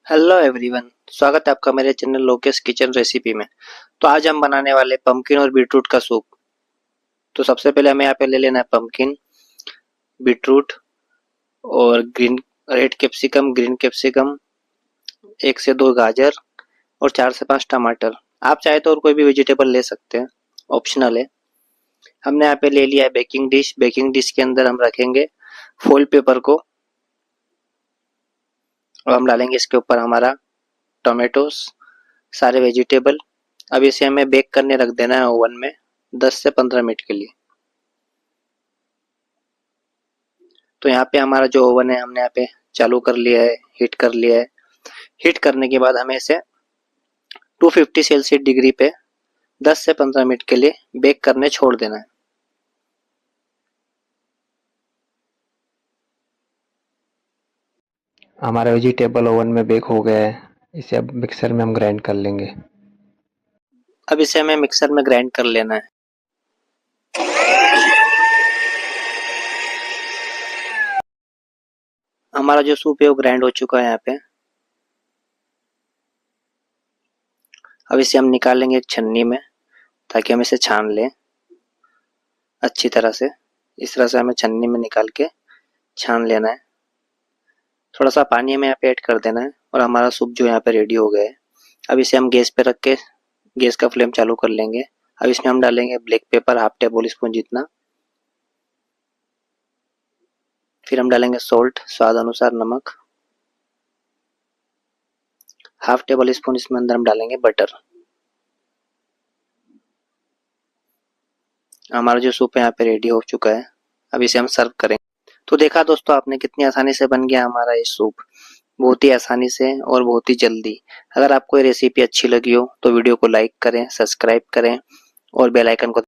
Hello everyone, स्वागत है आपका मेरे चैनल लोकेश किचन रेसिपी में। तो आज हम बनाने वाले पंपकिन और बीटरूट का सूप। तो सबसे पहले हमें यहाँ पे ले लेना है पंपकिन, बीटरूट और रेड कैप्सिकम, ग्रीन कैप्सिकम, 1 से 2 गाजर और 4 से 5 टमाटर। आप चाहे तो और कोई भी वेजिटेबल ले सकते हैं, ऑप्शनल है। हमने यहाँ पे ले लिया है बेकिंग डिश। बेकिंग डिश के अंदर हम रखेंगे फॉइल पेपर को और हम डालेंगे इसके ऊपर हमारा टोमेटोस, सारे वेजिटेबल। अब इसे हमें बेक करने रख देना है ओवन में 10 से 15 मिनट के लिए। तो यहाँ पे हमारा जो ओवन है हमने यहाँ पे चालू कर लिया है, हीट कर लिया है। हीट करने के बाद हमें इसे 250 सेल्सियस डिग्री पे 10 से 15 मिनट के लिए बेक करने छोड़ देना है। हमारा वेजिटेबल ओवन में बेक हो गया है। इसे अब मिक्सर में हम ग्राइंड कर लेंगे। अब इसे हमें मिक्सर में ग्राइंड कर लेना है। हमारा जो सूप है वो ग्राइंड हो चुका है यहाँ पे। अब इसे हम निकाल लेंगे एक छन्नी में ताकि हम इसे छान लें अच्छी तरह से। इस तरह से हमें छन्नी में निकाल के छान लेना है। थोड़ा सा पानी हमें यहाँ पे ऐड कर देना है और हमारा सूप जो यहाँ पे रेडी हो गया है। अब इसे हम गैस पे रख के गैस का फ्लेम चालू कर लेंगे। अब इसमें हम डालेंगे black pepper, half table spoon जितना। फिर हम डालेंगे सॉल्ट, स्वाद अनुसार नमक। हाफ टेबल स्पून इसमें अंदर हम डालेंगे बटर। हमारा जो सूप है यहाँ पे रेडी हो चुका है। अब इसे हम सर्व करेंगे। तो देखा दोस्तों आपने कितनी आसानी से बन गया हमारा ये सूप, बहुत ही आसानी से और बहुत ही जल्दी। अगर आपको ये रेसिपी अच्छी लगी हो तो वीडियो को लाइक करें, सब्सक्राइब करें और बेल आइकन को